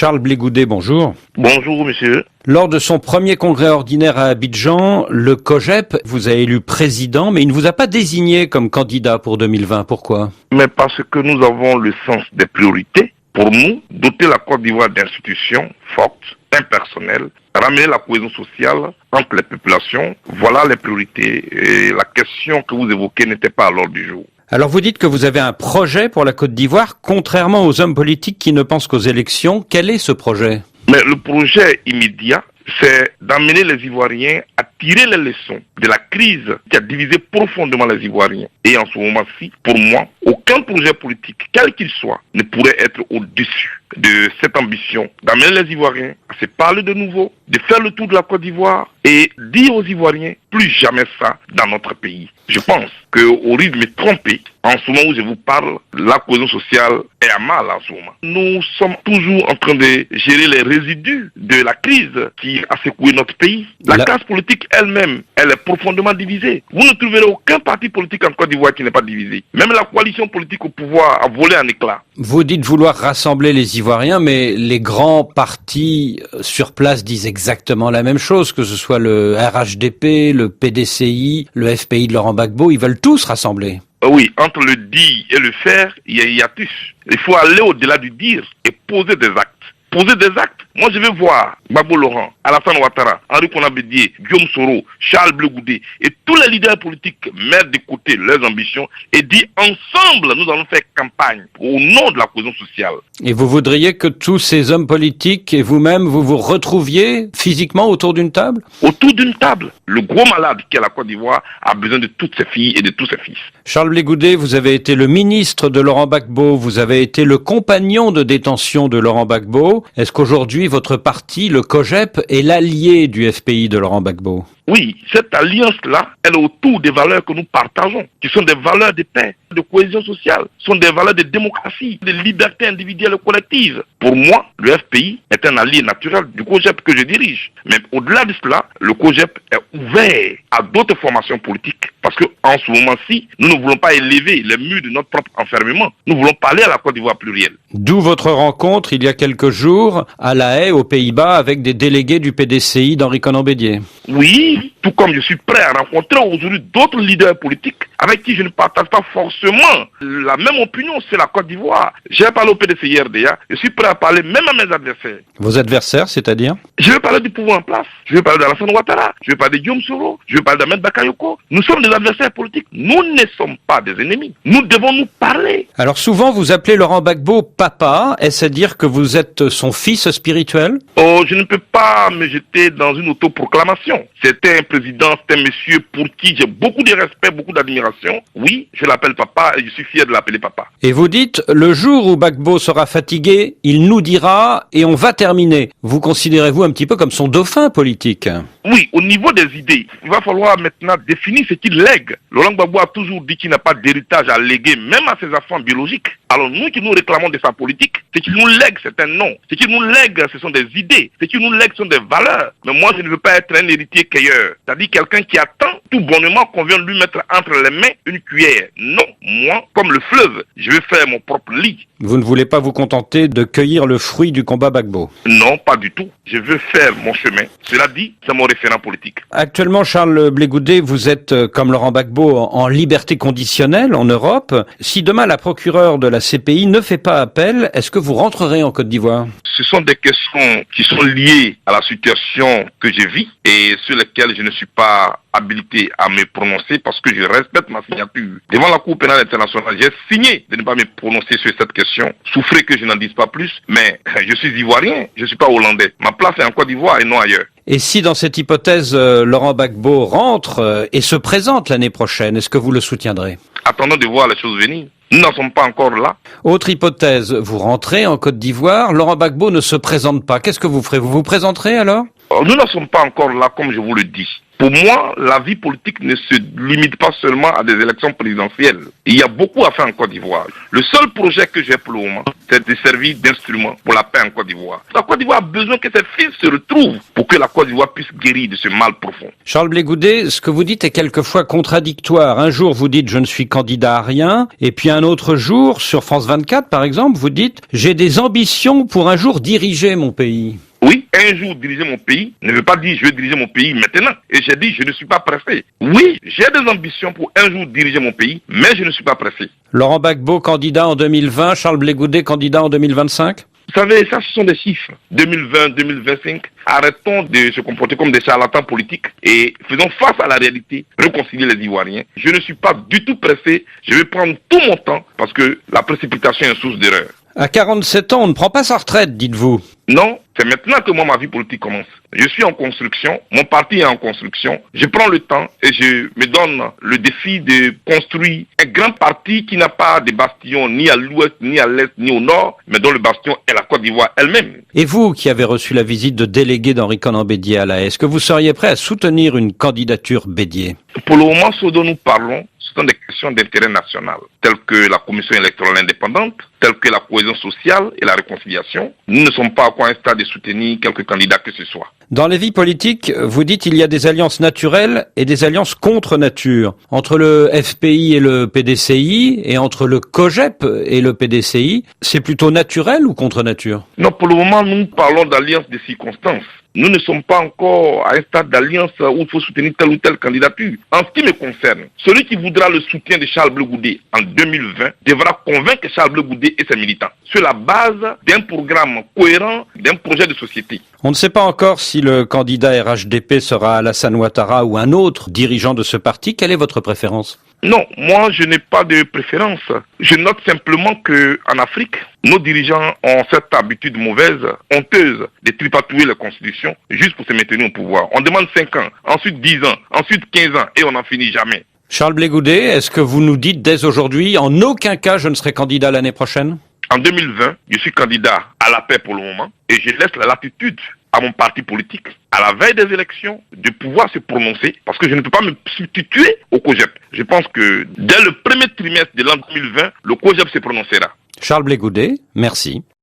Charles Blé Goudet, bonjour. Bonjour, monsieur. Lors de son premier congrès ordinaire à Abidjan, le COJEP vous a élu président, mais il ne vous a pas désigné comme candidat pour 2020. Pourquoi? Mais parce que nous avons le sens des priorités. Pour nous, doter la Côte d'Ivoire d'institutions fortes, impersonnelles, ramener la cohésion sociale entre les populations, voilà les priorités. Et la question que vous évoquez n'était pas à l'ordre du jour. Alors vous dites que vous avez un projet pour la Côte d'Ivoire, contrairement aux hommes politiques qui ne pensent qu'aux élections. Quel est ce projet? Mais le projet immédiat, c'est d'amener les Ivoiriens à tirer les leçons de la crise qui a divisé profondément les Ivoiriens. Et en ce moment-ci, pour moi, aucun projet politique, quel qu'il soit, ne pourrait être au-dessus de cette ambition d'amener les Ivoiriens à se parler de nouveau, de faire le tour de la Côte d'Ivoire et dire aux Ivoiriens plus jamais ça dans notre pays. Je pense qu'au rythme trompé, en ce moment où je vous parle, la cohésion sociale est à mal en ce moment. Nous sommes toujours en train de gérer les résidus de la crise qui a secoué notre pays. La classe politique elle-même, elle est profondément divisée. Vous ne trouverez aucun parti politique en Côte d'Ivoire qui n'est pas divisé. Même la coalition politique au pouvoir a volé en éclats. Vous dites vouloir rassembler les Ivoiriens, mais les grands partis sur place disent exactement la même chose, que ce soit le RHDP, le PDCI, le FPI de Laurent Gbagbo, ils veulent tous rassembler. Oui, entre le dire et le faire, il y a hiatus. Il faut aller au-delà du dire et poser des actes. Poser des actes. Moi, je vais voir Gbagbo Laurent, Alassane Ouattara, Henri Konan Bédié, Guillaume Soro, Charles Blé Goudet et tous les leaders politiques mettre de côté leurs ambitions et dire ensemble, nous allons faire campagne au nom de la cohésion sociale. Et vous voudriez que tous ces hommes politiques et vous-même, vous vous retrouviez physiquement autour d'une table? Autour d'une table. Le gros malade qui est la Côte d'Ivoire a besoin de toutes ses filles et de tous ses fils. Charles Blé Goudet, vous avez été le ministre de Laurent Gbagbo, vous avez été le compagnon de détention de Laurent Gbagbo. Est-ce qu'aujourd'hui, votre parti, le COJEP, est l'allié du FPI de Laurent Gbagbo? Oui, cette alliance-là, elle est autour des valeurs que nous partageons, qui sont des valeurs de paix, de cohésion sociale, sont des valeurs de démocratie, de liberté individuelle et collective. Pour moi, le FPI est un allié naturel du COJEP que je dirige. Mais au-delà de cela, le COJEP est ouvert à d'autres formations politiques. Parce qu'en ce moment-ci, nous ne voulons pas élever les murs de notre propre enfermement. Nous voulons parler à la Côte d'Ivoire plurielle. D'où votre rencontre, il y a quelques jours, à La Haye, aux Pays-Bas, avec des délégués du PDCI d'Henri Konan Bédié. Oui, tout comme je suis prêt à rencontrer aujourd'hui d'autres leaders politiques avec qui je ne partage pas forcément la même opinion sur la Côte d'Ivoire. J'ai parlé au PDCI hier déjà, je suis prêt à parler même à mes adversaires. Vos adversaires, c'est-à-dire? Je vais parler du pouvoir en place, je vais parler d'Alassane Ouattara, je vais parler de Guillaume Soro, je vais parler d'Ahmed Bakayoko. Nous sommes des adversaires politiques, nous ne sommes pas des ennemis. Nous devons nous parler. Alors souvent, vous appelez Laurent Gbagbo papa, est-ce à dire que vous êtes son fils spirituel? Oh, je ne peux pas me jeter dans une autoproclamation. C'était un président, c'est un monsieur pour qui j'ai beaucoup de respect, beaucoup d'admiration. Oui, je l'appelle papa et je suis fier de l'appeler papa. Et vous dites, le jour où Gbagbo sera fatigué, il nous dira et on va terminer. Vous considérez-vous un petit peu comme son dauphin politique? Oui, au niveau des idées, il va falloir maintenant définir ce qu'il lègue. Laurent Gbagbo a toujours dit qu'il n'a pas d'héritage à léguer, même à ses enfants biologiques. Alors nous qui nous réclamons de sa politique, ce qu'il nous lègue, c'est un nom. Ce qu'il nous lègue, ce sont des idées. Ce qu'il nous lègue, ce sont des valeurs. Mais moi, je ne veux pas être un héritier cueilleur. C'est-à-dire quelqu'un qui attend tout bonnement qu'on vienne lui mettre entre les mains une cuillère. Non, moi, comme le fleuve, je vais faire mon propre lit. Vous ne voulez pas vous contenter de cueillir le fruit du combat Gbagbo? Non, pas du tout. Je veux faire mon chemin. Cela dit, c'est mon référent politique. Actuellement, Charles Blé Goudet, vous êtes, comme Laurent Gbagbo, en liberté conditionnelle en Europe. Si demain la procureure de la CPI ne fait pas appel, est-ce que vous rentrerez en Côte d'Ivoire? Ce sont des questions qui sont liées à la situation que je vis et sur lesquelles je ne suis pas habilité à me prononcer parce que je respecte ma signature. Devant la Cour pénale internationale, j'ai signé de ne pas me prononcer sur cette question. Souffrez que je n'en dise pas plus, mais je suis ivoirien, je ne suis pas hollandais. Ma place est en Côte d'Ivoire et non ailleurs. Et si dans cette hypothèse, Laurent Gbagbo rentre et se présente l'année prochaine, est-ce que vous le soutiendrez? Attendons de voir les choses venir. Nous n'en sommes pas encore là. Autre hypothèse, vous rentrez en Côte d'Ivoire, Laurent Gbagbo ne se présente pas. Qu'est-ce que vous ferez? Vous vous présenterez alors? Nous n'en sommes pas encore là, comme je vous le dis. Pour moi, la vie politique ne se limite pas seulement à des élections présidentielles. Il y a beaucoup à faire en Côte d'Ivoire. Le seul projet que j'ai pour le moment, c'est de servir d'instrument pour la paix en Côte d'Ivoire. La Côte d'Ivoire a besoin que ses fils se retrouvent pour que la Côte d'Ivoire puisse guérir de ce mal profond. Charles Blé Goudet, ce que vous dites est quelquefois contradictoire. Un jour, vous dites « je ne suis candidat à rien », et puis un autre jour, sur France 24 par exemple, vous dites « j'ai des ambitions pour un jour diriger mon pays ». Oui, un jour diriger mon pays ne veut pas dire je vais diriger mon pays maintenant. Et j'ai dit je ne suis pas pressé. Oui, j'ai des ambitions pour un jour diriger mon pays, mais je ne suis pas pressé. Laurent Gbagbo, candidat en 2020, Charles Blé Goudet, candidat en 2025 ? Vous savez, ça ce sont des chiffres. 2020, 2025. Arrêtons de se comporter comme des charlatans politiques et faisons face à la réalité, réconcilier les Ivoiriens. Je ne suis pas du tout pressé. Je vais prendre tout mon temps parce que la précipitation est source d'erreur. À 47 ans, on ne prend pas sa retraite, dites-vous. Non, c'est maintenant que moi, ma vie politique commence. Je suis en construction, mon parti est en construction. Je prends le temps et je me donne le défi de construire un grand parti qui n'a pas de bastion ni à l'ouest, ni à l'est, ni au nord, mais dont le bastion est la Côte d'Ivoire elle-même. Et vous, qui avez reçu la visite de délégué d'Henri Konan Bédié à La Haye, est-ce que vous seriez prêt à soutenir une candidature Bédié ? Pour le moment, ce dont nous parlons, ce sont des questions d'intérêt national, telles que la commission électorale indépendante, telles que la cohésion sociale et la réconciliation. Nous ne sommes pas encore à un stade de soutenir quelques candidats que ce soit. Dans les vies politiques, vous dites qu'il y a des alliances naturelles et des alliances contre nature. Entre le FPI et le PDCI, et entre le COGEP et le PDCI, c'est plutôt naturel ou contre nature ? Non, pour le moment, nous parlons d'alliance de circonstances. Nous ne sommes pas encore à un stade d'alliance où il faut soutenir telle ou telle candidature. En ce qui me concerne, celui qui voudra le soutien de Charles Blé Goudet en 2020 devra convaincre Charles Blé Goudet et ses militants sur la base d'un programme cohérent, d'un projet de société. On ne sait pas encore si le candidat RHDP sera Alassane Ouattara ou un autre dirigeant de ce parti. Quelle est votre préférence ? Non, moi je n'ai pas de préférence. Je note simplement que en Afrique, nos dirigeants ont cette habitude mauvaise, honteuse, de tripatouiller la constitution juste pour se maintenir au pouvoir. On demande 5 ans, ensuite 10 ans, ensuite 15 ans et on n'en finit jamais. Charles Blé Goudet, est-ce que vous nous dites dès aujourd'hui, en aucun cas je ne serai candidat l'année prochaine ? En 2020, je suis candidat à la paix pour le moment et je laisse la latitude à mon parti politique, à la veille des élections, de pouvoir se prononcer parce que je ne peux pas me substituer au COGEP. Je pense que dès le premier trimestre de l'an 2020, le COGEP se prononcera. Charles Blé Goudet, merci.